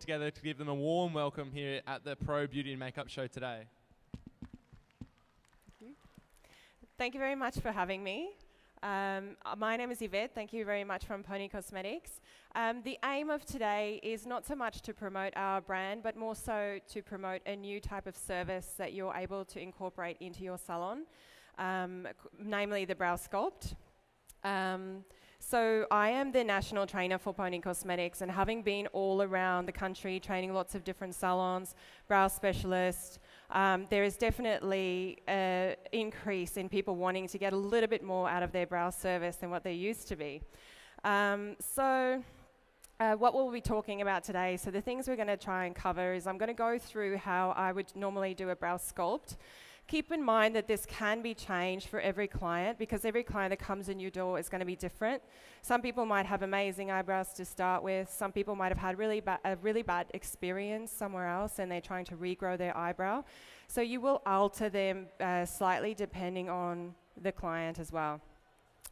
together to give them a warm welcome here at the Pro Beauty and Makeup Show today. Thank you very much for having me. My name is Yvette. Thank you very much from Pony Cosmetics. The aim of today is not so much to promote our brand, but more so to promote a new type of service that you're able to incorporate into your salon, namely the brow sculpt. So I am the national trainer for Pony Cosmetics, and having been all around the country training lots of different salons, brow specialists, there is definitely an increase in people wanting to get a little bit more out of their brow service than what they used to be. What we'll be talking about today, so the things we're going to try and cover is I'm going to go through how I would normally do a brow sculpt. Keep in mind that this can be changed for every client because every client that comes in your door is going to be different. Some people might have amazing eyebrows to start with. Some people might have had a really bad experience somewhere else and they're trying to regrow their eyebrow. So you will alter them slightly depending on the client as well.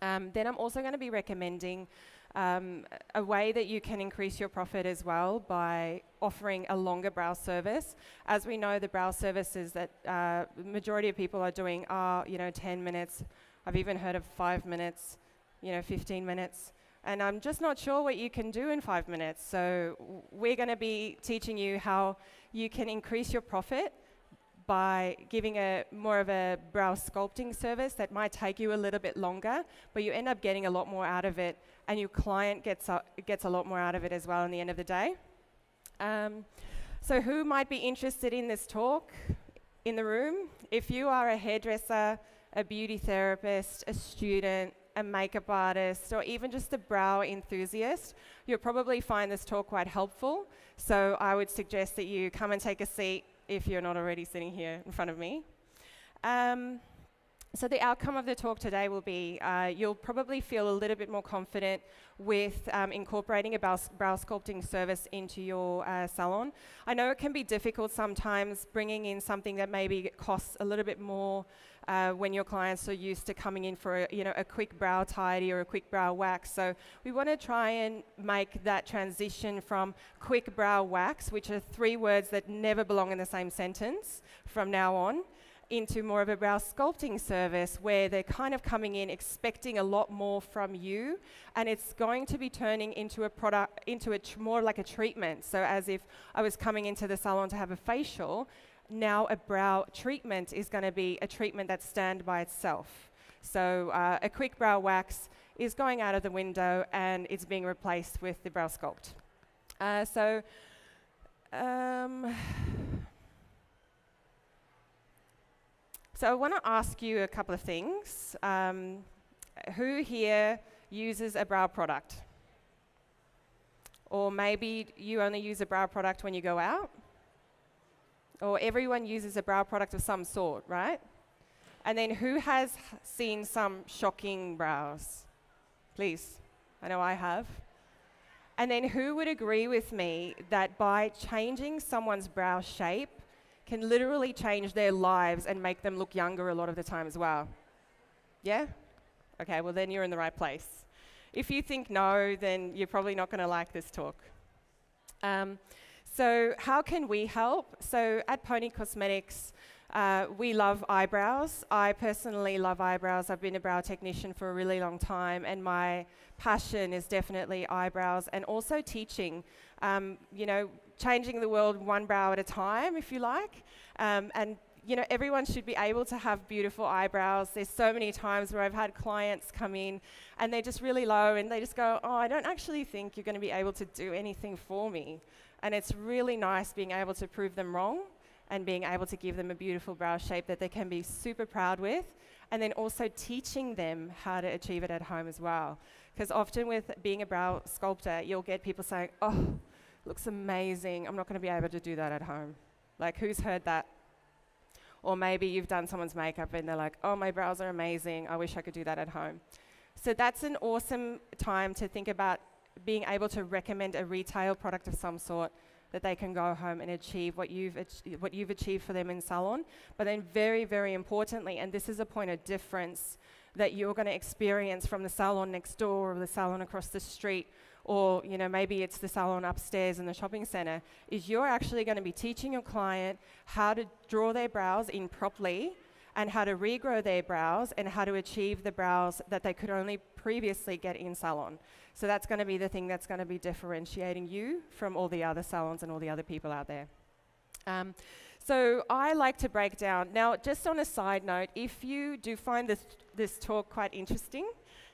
Then I'm also going to be recommending a way that you can increase your profit as well by offering a longer brow service. As we know, the brow services that the majority of people are doing are, 10 minutes. I've even heard of 5 minutes, 15 minutes. And I'm just not sure what you can do in 5 minutes. So we're going to be teaching you how you can increase your profit by giving more of a brow sculpting service that might take you a little bit longer, but you end up getting a lot more out of it, and your client gets a lot more out of it as well in the end of the day. So who might be interested in this talk in the room? If you are a hairdresser, a beauty therapist, a student, a makeup artist, or even just a brow enthusiast, you'll probably find this talk quite helpful. So I would suggest that you come and take a seat if you're not already sitting here in front of me. So the outcome of the talk today will be you'll probably feel a little bit more confident with incorporating a brow sculpting service into your salon. I know it can be difficult sometimes bringing in something that maybe costs a little bit more when your clients are used to coming in for a quick brow tidy or a quick brow wax. So we want to try and make that transition from quick brow wax, which are 3 words that never belong in the same sentence from now on, into more of a brow sculpting service where they're kind of coming in expecting a lot more from you, and it's going to be turning into a product, more like a treatment. So as if I was coming into the salon to have a facial, now a brow treatment is going to be a treatment that stands by itself. So a quick brow wax is going out of the window and it's being replaced with the brow sculpt. So I want to ask you a couple of things. Who here uses a brow product? Or maybe you only use a brow product when you go out? Or everyone uses a brow product of some sort, right? And then who has seen some shocking brows? Please. I know I have. And then who would agree with me that by changing someone's brow shape can literally change their lives and make them look younger a lot of the time as well? Yeah? Okay, well then you're in the right place. If you think no, then you're probably not going to like this talk. So how can we help? So at Pony Cosmetics, we love eyebrows. I personally love eyebrows. I've been a brow technician for a really long time, and my passion is definitely eyebrows and also teaching, changing the world one brow at a time, if you like. Everyone should be able to have beautiful eyebrows. There's so many times where I've had clients come in and they're just really low and they just go, oh, I don't actually think you're going to be able to do anything for me. And it's really nice being able to prove them wrong and being able to give them a beautiful brow shape that they can be super proud with, and then also teaching them how to achieve it at home as well. Because often with being a brow sculptor, you'll get people saying, oh, looks amazing, I'm not going to be able to do that at home. Like, who's heard that? Or maybe you've done someone's makeup and they're like, oh, my brows are amazing, I wish I could do that at home. So that's an awesome time to think about being able to recommend a retail product of some sort that they can go home and achieve what you've achieved for them in salon. But then very, very importantly, and this is a point of difference that you're going to experience from the salon next door or the salon across the street or maybe it's the salon upstairs in the shopping center, is you're actually going to be teaching your client how to draw their brows in properly and how to regrow their brows and how to achieve the brows that they could only previously get in salon. So that's going to be the thing that's going to be differentiating you from all the other salons and all the other people out there. So I like to break down. Now, just on a side note, if you do find this talk quite interesting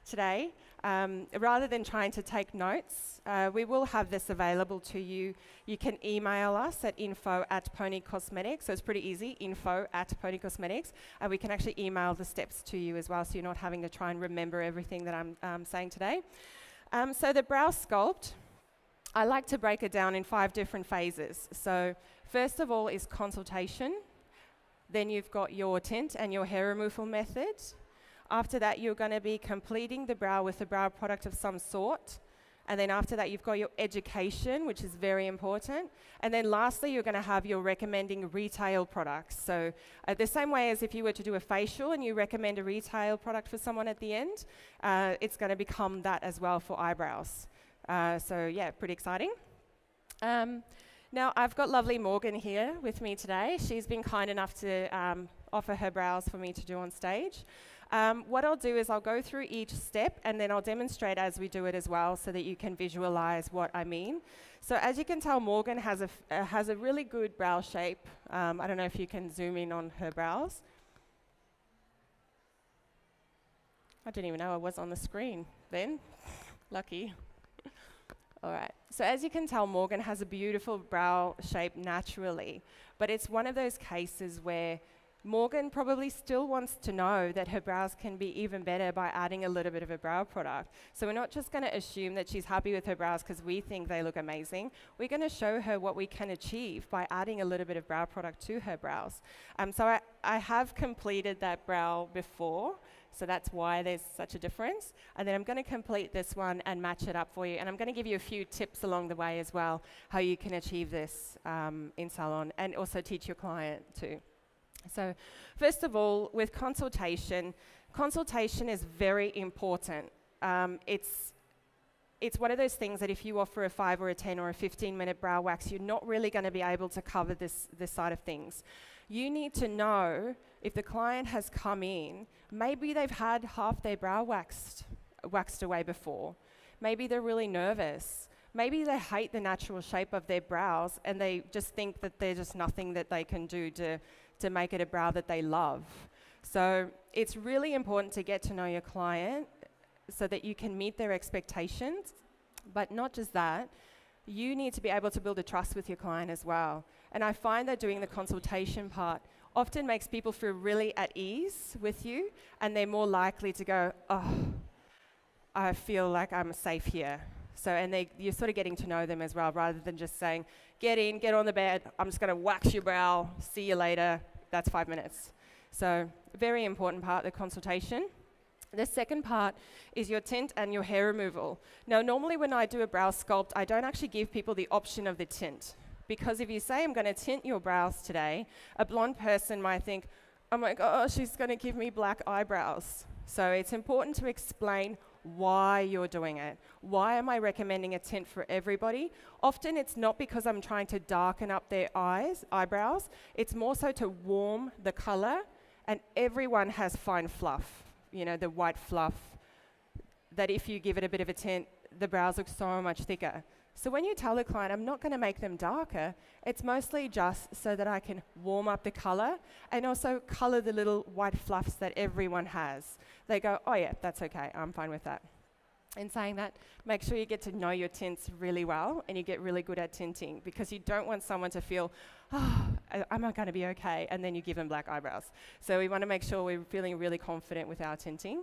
today, rather than trying to take notes, we will have this available to you. You can email us at info@PonyCosmetics. So it's pretty easy, info@PonyCosmetics. And we can actually email the steps to you as well, so you're not having to try and remember everything that I'm saying today. So the brow sculpt, I like to break it down in 5 different phases. So first of all is consultation. Then you've got your tint and your hair removal method. After that, you're going to be completing the brow with a brow product of some sort. And then after that, you've got your education, which is very important. And then lastly, you're going to have your recommending retail products. So the same way as if you were to do a facial and you recommend a retail product for someone at the end, it's going to become that as well for eyebrows. So yeah, pretty exciting. Now, I've got lovely Morgan here with me today. She's been kind enough to offer her brows for me to do on stage. What I'll do is I'll go through each step and then I'll demonstrate as we do it as well so that you can visualize what I mean. So as you can tell, Morgan has a really good brow shape. I don't know if you can zoom in on her brows. I didn't even know I was on the screen then. Lucky. All right, so as you can tell, Morgan has a beautiful brow shape naturally, but it's one of those cases where Morgan probably still wants to know that her brows can be even better by adding a little bit of a brow product. So we're not just going to assume that she's happy with her brows because we think they look amazing. We're going to show her what we can achieve by adding a little bit of brow product to her brows. So I have completed that brow before, so that's why there's such a difference. And then I'm going to complete this one and match it up for you. And I'm going to give you a few tips along the way as well, how you can achieve this in salon and also teach your client too. So first of all, with consultation is very important. It's one of those things that if you offer a 5 or a 10 or a 15-minute brow wax, you're not really going to be able to cover this side of things. You need to know if the client has come in, maybe they've had half their brow waxed away before. Maybe they're really nervous. Maybe they hate the natural shape of their brows and they just think that there's just nothing that they can do to make it a brow that they love. So it's really important to get to know your client so that you can meet their expectations. But not just that, you need to be able to build a trust with your client as well. And I find that doing the consultation part often makes people feel really at ease with you, and they're more likely to go, oh, I feel like I'm safe here. So, and you're sort of getting to know them as well, rather than just saying, get in, get on the bed, I'm just going to wax your brow, see you later, that's 5 minutes. So, very important part, the consultation. The second part is your tint and your hair removal. Now, normally when I do a brow sculpt, I don't actually give people the option of the tint. Because if you say, I'm going to tint your brows today, a blonde person might think, oh my gosh, she's going to give me black eyebrows. So it's important to explain why you're doing it. Why am I recommending a tint for everybody? Often it's not because I'm trying to darken up their eyebrows. It's more so to warm the color, and everyone has fine fluff, you know, the white fluff, that if you give it a bit of a tint, the brows look so much thicker. So when you tell the client, I'm not going to make them darker, it's mostly just so that I can warm up the color and also color the little white fluffs that everyone has. They go, oh yeah, that's okay, I'm fine with that. In saying that, make sure you get to know your tints really well and you get really good at tinting, because you don't want someone to feel, oh, am I going to be okay? And then you give them black eyebrows. So we want to make sure we're feeling really confident with our tinting.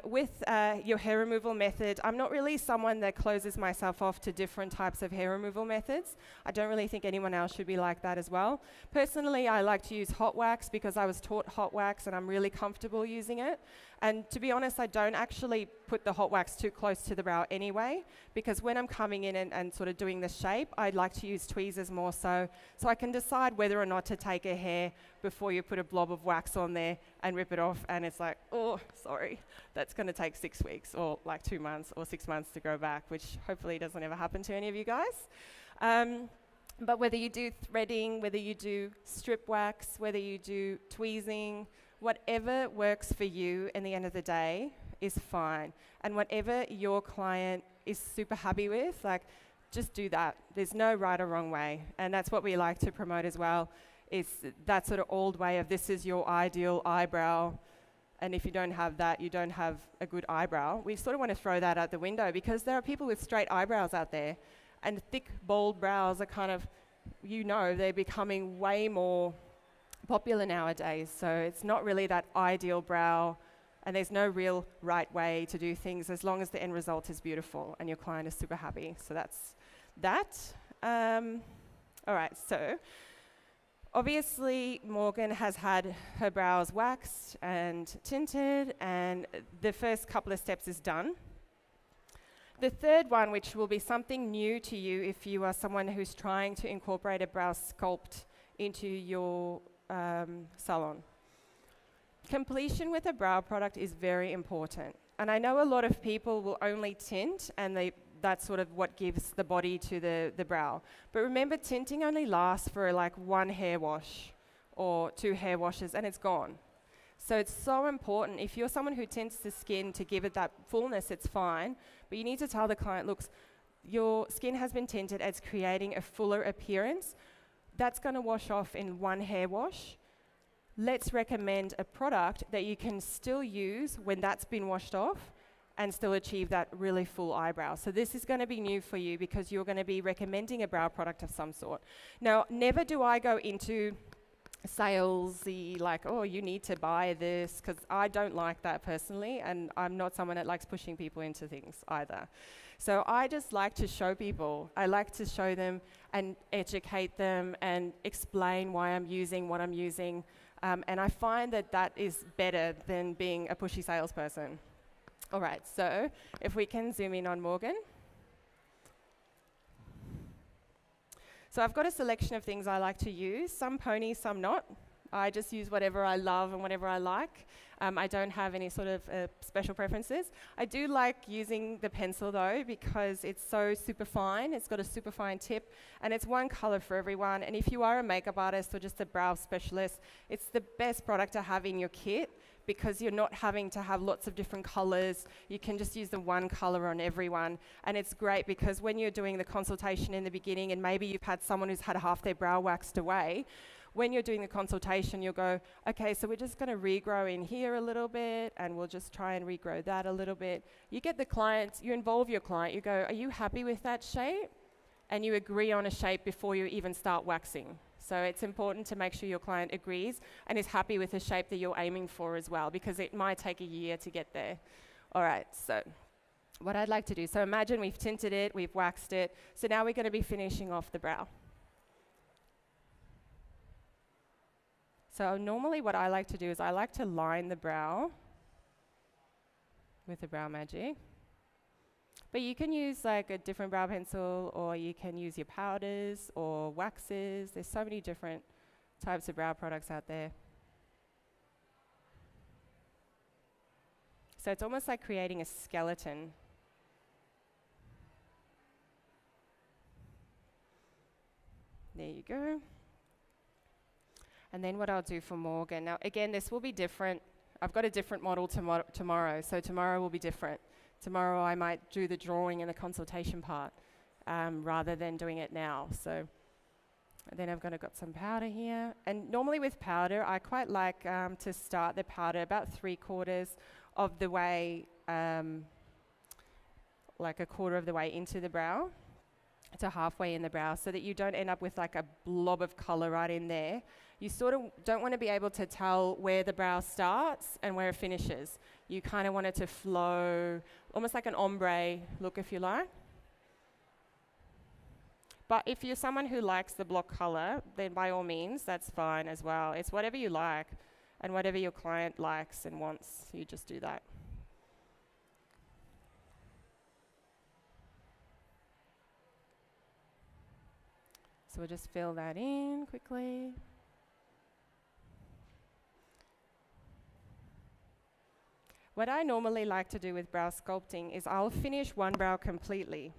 With your hair removal method, I'm not really someone that closes myself off to different types of hair removal methods. I don't really think anyone else should be like that as well. Personally, I like to use hot wax because I was taught hot wax and I'm really comfortable using it. And to be honest, I don't actually put the hot wax too close to the brow anyway, because when I'm coming in and sort of doing the shape, I'd like to use tweezers more so I can decide whether or not to take a hair before you put a blob of wax on there and rip it off, and it's like, oh, sorry, that's going to take 6 weeks or like 2 months or 6 months to grow back, which hopefully doesn't ever happen to any of you guys. But whether you do threading, whether you do strip wax, whether you do tweezing, whatever works for you in the end of the day is fine. And whatever your client is super happy with, like, just do that. There's no right or wrong way. And that's what we like to promote as well, is that sort of old way of this is your ideal eyebrow. And if you don't have that, you don't have a good eyebrow. We sort of want to throw that out the window, because there are people with straight eyebrows out there. And thick, bold brows are kind of, they're becoming way more popular nowadays. So it's not really that ideal brow, and there's no real right way to do things as long as the end result is beautiful and your client is super happy. So that's that. All right, so obviously Morgan has had her brows waxed and tinted, and the first couple of steps is done. The third one, which will be something new to you if you are someone who's trying to incorporate a brow sculpt into your salon. Completion with a brow product is very important. And I know a lot of people will only tint, and that's sort of what gives the body to the brow. But remember, tinting only lasts for like 1 hair wash or 2 hair washes, and it's gone. So it's so important. If you're someone who tints the skin to give it that fullness, it's fine. But you need to tell the client, look, your skin has been tinted, it's creating a fuller appearance. That's going to wash off in 1 hair wash. Let's recommend a product that you can still use when that's been washed off and still achieve that really full eyebrow. So this is going to be new for you, because you're going to be recommending a brow product of some sort. Now, never do I go into salesy, like, oh, you need to buy this, because I don't like that personally, and I'm not someone that likes pushing people into things either. So I just like to show people. I like to show them and educate them and explain why I'm using what I'm using, and I find that that is better than being a pushy salesperson. All right, so if we can zoom in on Morgan. So I've got a selection of things I like to use, some ponies, some not. I just use whatever I love and whatever I like. I don't have any sort of special preferences. I do like using the pencil though, because it's so super fine. It's got a super fine tip, and it's one color for everyone. And if you are a makeup artist or just a brow specialist, it's the best product to have in your kit, because you're not having to have lots of different colors. You can just use the one color on everyone. And it's great because when you're doing the consultation in the beginning, and maybe you've had someone who's had half their brow waxed away, when you're doing the consultation, you'll go, okay, so we're just going to regrow in here a little bit, and we'll just try and regrow that a little bit. You get the client, you involve your client, you go, are you happy with that shape? And you agree on a shape before you even start waxing. So it's important to make sure your client agrees and is happy with the shape that you're aiming for as well, because it might take a year to get there. All right, so what I'd like to do, so imagine we've tinted it, we've waxed it, so now we're going to be finishing off the brow. So normally what I like to do is I like to line the brow with the Brow Magic. But you can use like a different brow pencil, or you can use your powders or waxes. There's so many different types of brow products out there. So it's almost like creating a skeleton. There you go. And then what I'll do for Morgan, now again, this will be different. I've got a different model tomorrow, so tomorrow will be different. Tomorrow I might do the drawing and the consultation part rather than doing it now. So then I've got some powder here. And normally with powder, I quite like to start the powder about 3/4 of the way, like 1/4 of the way into the brow to halfway in the brow, so that you don't end up with like a blob of color right in there. You sort of don't want to be able to tell where the brow starts and where it finishes. You kind of want it to flow, almost like an ombre look, if you like. But if you're someone who likes the block color, then by all means, that's fine as well. It's whatever you like. And whatever your client likes and wants, you just do that. So we'll just fill that in quickly. What I normally like to do with brow sculpting is I'll finish one brow completely.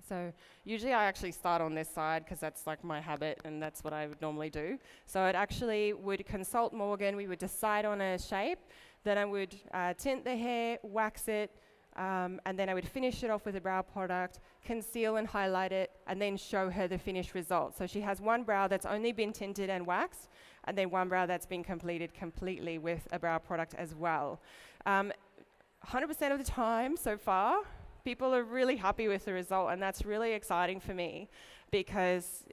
So usually I actually start on this side because that's like my habit and that's what I would normally do. So I'd actually would consult Morgan, we would decide on a shape, then I would tint the hair, wax it, and then I would finish it off with a brow product, conceal and highlight it, and then show her the finished result. So she has one brow that's only been tinted and waxed, and then one brow that's been completed completely with a brow product as well. 100% of the time so far, people are really happy with the result, and that's really exciting for me because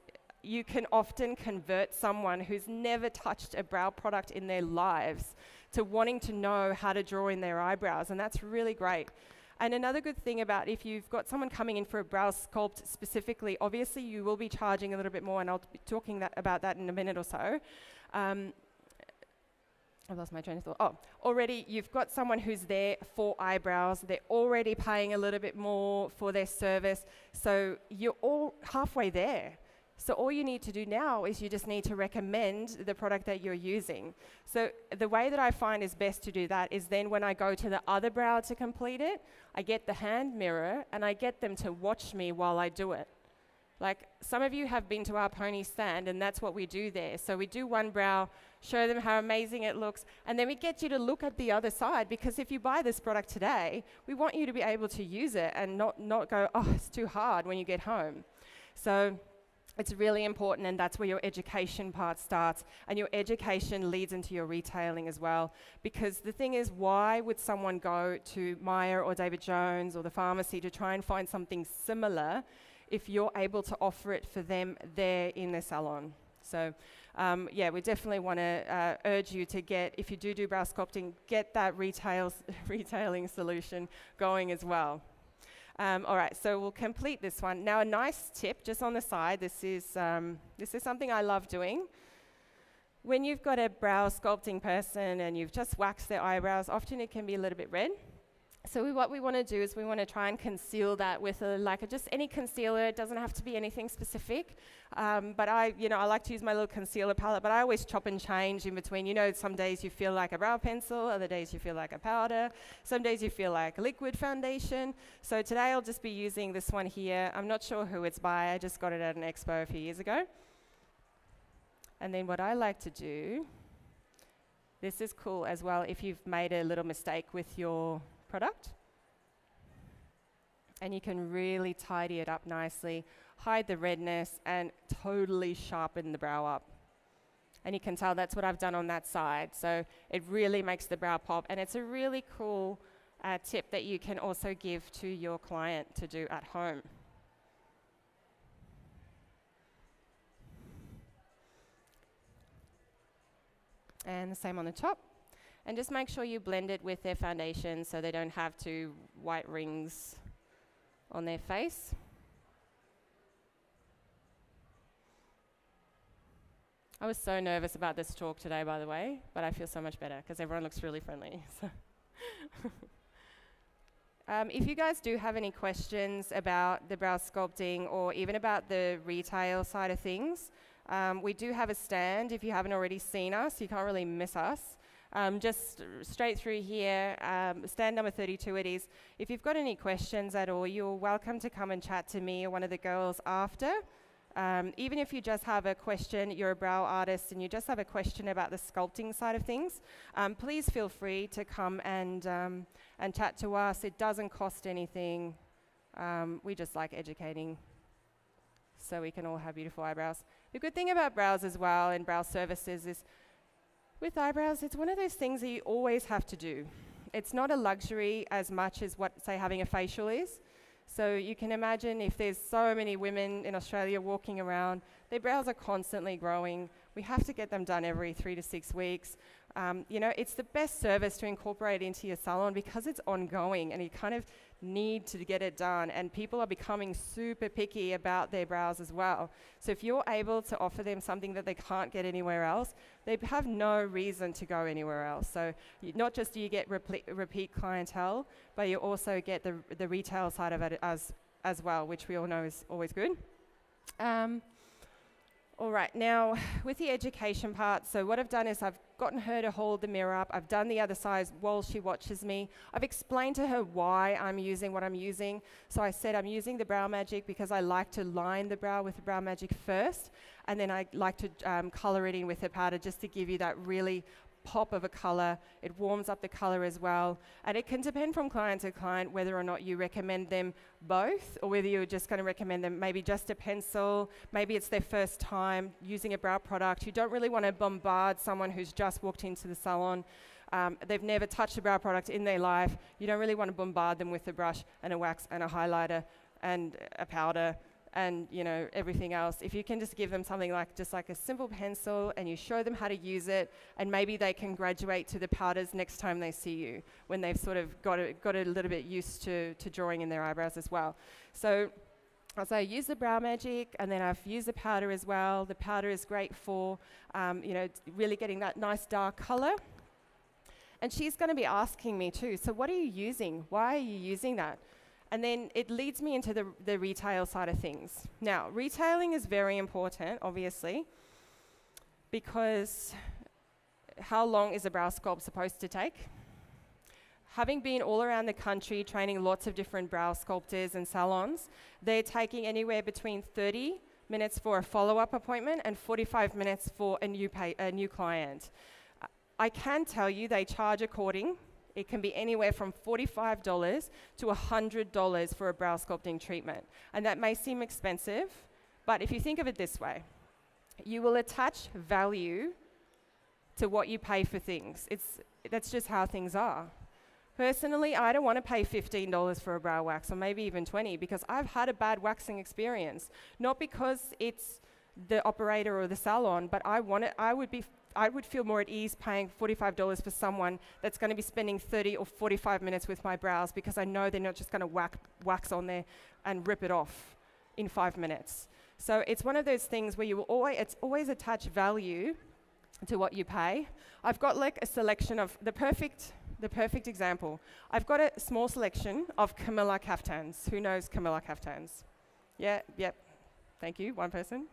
you can often convert someone who's never touched a brow product in their lives to wanting to know how to draw in their eyebrows, and that's really great. And another good thing about if you've got someone coming in for a brow sculpt specifically, obviously you will be charging a little bit more, and I'll be talking about that in a minute or so. I've lost my train of thought. Oh, already you've got someone who's there for eyebrows. They're already paying a little bit more for their service. So you're all halfway there. So all you need to do now is you just need to recommend the product that you're using. So the way that I find is best to do that is then when I go to the other brow to complete it, I get the hand mirror and I get them to watch me while I do it. Like some of you have been to our pony stand and that's what we do there. So we do one brow, show them how amazing it looks, and then we get you to look at the other side, because if you buy this product today, we want you to be able to use it and not go, oh, it's too hard when you get home. So it's really important, and that's where your education part starts, and your education leads into your retailing as well, because the thing is, why would someone go to Myer or David Jones or the pharmacy to try and find something similar if you're able to offer it for them there in the salon? So yeah, we definitely want to urge you to get, if you do brow sculpting, get that retailing solution going as well. All right, so we'll complete this one. Now a nice tip, just on the side, this is something I love doing. When you've got a brow sculpting person and you've just waxed their eyebrows, often it can be a little bit red. So what we want to do is we want to try and conceal that with just any concealer. It doesn't have to be anything specific. But I like to use my little concealer palette, but I always chop and change in between. You know, some days you feel like a brow pencil, other days you feel like a powder, some days you feel like a liquid foundation. So today I'll just be using this one here. I'm not sure who it's by. I just got it at an expo a few years ago. And then what I like to do, this is cool as well if you've made a little mistake with your product, and you can really tidy it up nicely, hide the redness, and totally sharpen the brow up. And you can tell that's what I've done on that side, so it really makes the brow pop, and it's a really cool tip that you can also give to your client to do at home. And the same on the top. And just make sure you blend it with their foundation so they don't have two white rings on their face. I was so nervous about this talk today, by the way, but I feel so much better because everyone looks really friendly. So if you guys do have any questions about the brow sculpting or even about the retail side of things, we do have a stand. If you haven't already seen us, you can't really miss us. Just straight through here, stand number 32 it is. If you've got any questions at all, you're welcome to come and chat to me or one of the girls after. Even if you just have a question, you're a brow artist and you just have a question about the sculpting side of things, please feel free to come and chat to us. It doesn't cost anything. We just like educating so we can all have beautiful eyebrows. The good thing about brows as well and brow services is with eyebrows, it's one of those things that you always have to do. It's not a luxury as much as what, say, having a facial is. So you can imagine if there's so many women in Australia walking around, their brows are constantly growing. We have to get them done every 3 to 6 weeks. You know, it's the best service to incorporate into your salon because it's ongoing and you kind of need to get it done, and people are becoming super picky about their brows as well. So if you're able to offer them something that they can't get anywhere else, they have no reason to go anywhere else. So not just do you get repeat clientele, but you also get the retail side of it as well, which we all know is always good. All right, now with the education part, so what I've done is I've gotten her to hold the mirror up. I've done the other side while she watches me. I've explained to her why I'm using what I'm using. So I said I'm using the Brow Magic because I like to line the brow with the Brow Magic first, and then I like to color it in with the powder just to give you that really pop of a color. It warms up the color as well, and it can depend from client to client whether or not you recommend them both, or whether you're just going to recommend them maybe just a pencil. Maybe it's their first time using a brow product. You don't really want to bombard someone who's just walked into the salon. They've never touched a brow product in their life. You don't really want to bombard them with a brush and a wax and a highlighter and a powder and, you know, everything else. If you can just give them something like just like a simple pencil and you show them how to use it, and maybe they can graduate to the powders next time they see you when they've sort of got a little bit used to drawing in their eyebrows as well. So as I use the Brow Magic, and then I've used the powder as well. The powder is great for, you know, really getting that nice dark color. And she's going to be asking me too, so what are you using? Why are you using that? And then it leads me into the retail side of things. Now, retailing is very important, obviously, because how long is a brow sculpt supposed to take? Having been all around the country training lots of different brow sculptors and salons, they're taking anywhere between 30 minutes for a follow-up appointment and 45 minutes for a new client. I can tell you they charge according. It can be anywhere from $45 to $100 for a brow sculpting treatment. And that may seem expensive, but if you think of it this way, you will attach value to what you pay for things. That's just how things are. Personally, I don't want to pay $15 for a brow wax, or maybe even $20, because I've had a bad waxing experience. Not because it's the operator or the salon, but I would feel more at ease paying $45 for someone that's going to be spending 30 or 45 minutes with my brows, because I know they're not just going to wax on there and rip it off in 5 minutes. So it's one of those things where it's always attach value to what you pay. I've got like a selection of the perfect example. I've got a small selection of Camilla caftans. Who knows Camilla caftans? Yeah, yep. Thank you, one person.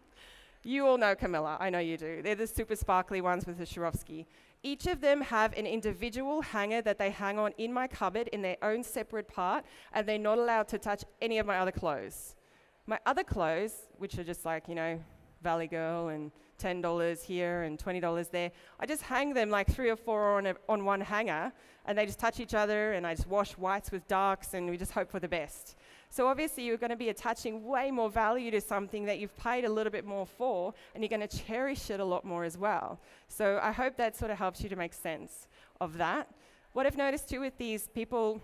You all know Camilla, I know you do. They're the super sparkly ones with the Swarovski. Each of them have an individual hanger that they hang on in my cupboard in their own separate part, and they're not allowed to touch any of my other clothes. My other clothes, which are just like, you know, Valley Girl and $10 here and $20 there, I just hang them like 3 or 4 on one hanger, and they just touch each other, and I just wash whites with darks, and we just hope for the best. So obviously you're going to be attaching way more value to something that you've paid a little bit more for, and you're going to cherish it a lot more as well. So I hope that sort of helps you to make sense of that. What I've noticed too with these people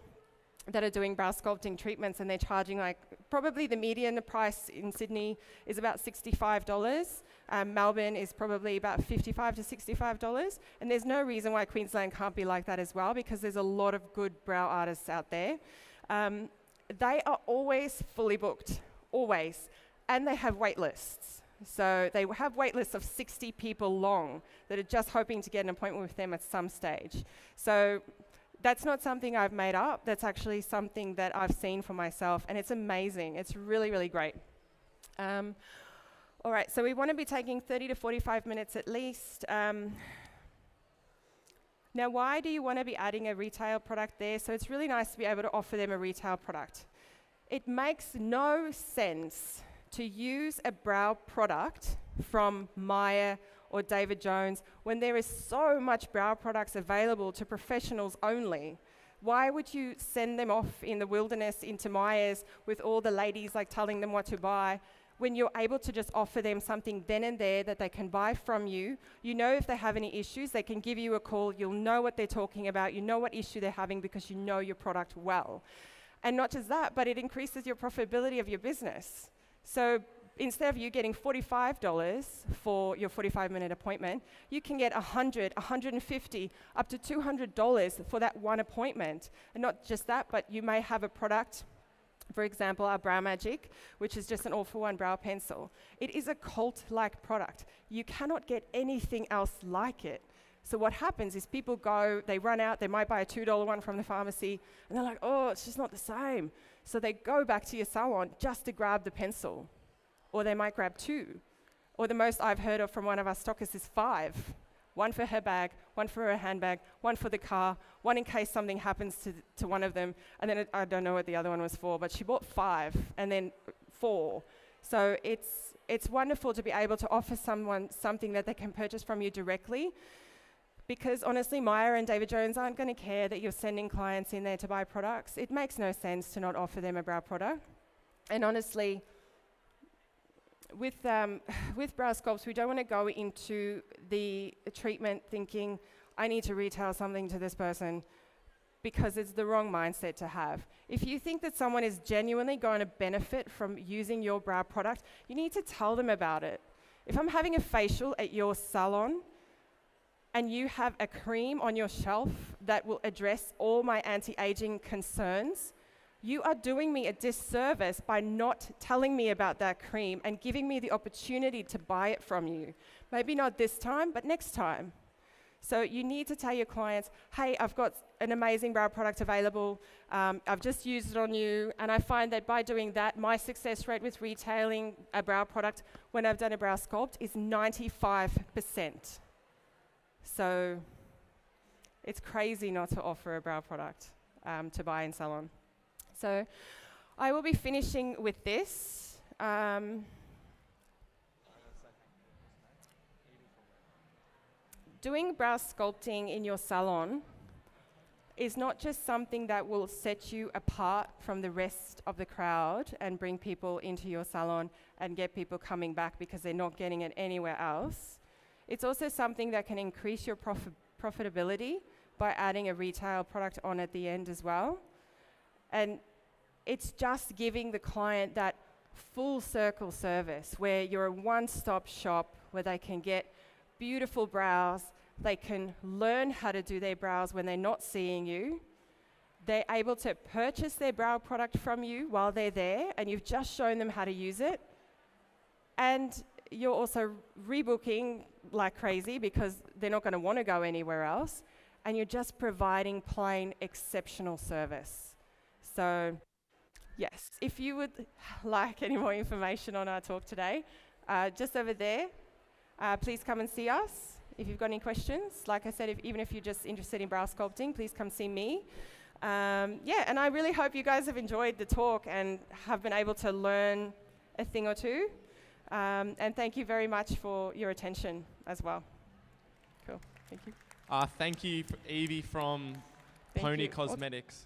that are doing brow sculpting treatments, and they're charging like, probably the median price in Sydney is about $65. Melbourne is probably about $55 to $65. And there's no reason why Queensland can't be like that as well, because there's a lot of good brow artists out there. They are always fully booked, always, and they have wait lists. So they have wait lists of 60 people long that are just hoping to get an appointment with them at some stage. So that's not something I've made up. That's actually something that I've seen for myself, and it's amazing. It's really, really great. All right, so we want to be taking 30 to 45 minutes at least. Now, why do you want to be adding a retail product there? So it's really nice to be able to offer them a retail product. It makes no sense to use a brow product from Myer or David Jones when there is so much brow products available to professionals only. Why would you send them off in the wilderness into Myers with all the ladies like telling them what to buy, when you're able to just offer them something then and there that they can buy from you? You know if they have any issues, they can give you a call. You'll know what they're talking about. You know what issue they're having because you know your product well. And not just that, but it increases your profitability of your business. So instead of you getting $45 for your 45-minute appointment, you can get $100, $150, up to $200 for that one appointment. And not just that, but you may have a product, for example, our Brow Magic, which is just an all-for-one brow pencil. It is a cult-like product. You cannot get anything else like it. So what happens is people go, they run out, they might buy a $2 one from the pharmacy, and they're like, oh, it's just not the same. So they go back to your salon just to grab the pencil. Or they might grab 2. Or the most I've heard of from one of our stockists is 5. One for her bag, one for her handbag, one for the car, one in case something happens to one of them, and then I don't know what the other one was for, but she bought 5 and then 4. So it's wonderful to be able to offer someone something that they can purchase from you directly, because honestly, Myer and David Jones aren't going to care that you're sending clients in there to buy products. It makes no sense to not offer them a brow product. And honestly, with brow sculpts, we don't want to go into the treatment thinking, I need to retail something to this person, because it's the wrong mindset to have. If you think that someone is genuinely going to benefit from using your brow product, you need to tell them about it. If I'm having a facial at your salon, and you have a cream on your shelf that will address all my anti-aging concerns, you are doing me a disservice by not telling me about that cream and giving me the opportunity to buy it from you. Maybe not this time, but next time. So you need to tell your clients, hey, I've got an amazing brow product available, I've just used it on you, and I find that by doing that, my success rate with retailing a brow product when I've done a brow sculpt is 95%. So it's crazy not to offer a brow product to buy in salon. So I will be finishing with this. Doing brow sculpting in your salon is not just something that will set you apart from the rest of the crowd and bring people into your salon and get people coming back because they're not getting it anywhere else. It's also something that can increase your profitability by adding a retail product on at the end as well. And it's just giving the client that full circle service where you're a one-stop shop where they can get beautiful brows, they can learn how to do their brows when they're not seeing you, they're able to purchase their brow product from you while they're there and you've just shown them how to use it, and you're also rebooking like crazy because they're not going to want to go anywhere else, and you're just providing plain exceptional service. So yes, if you would like any more information on our talk today, just over there, please come and see us. If you've got any questions, like I said, even if you're just interested in brow sculpting, please come see me. Yeah, and I really hope you guys have enjoyed the talk and have been able to learn a thing or two. And thank you very much for your attention as well. Cool, thank you. Thank you, Evie from Pony Cosmetics.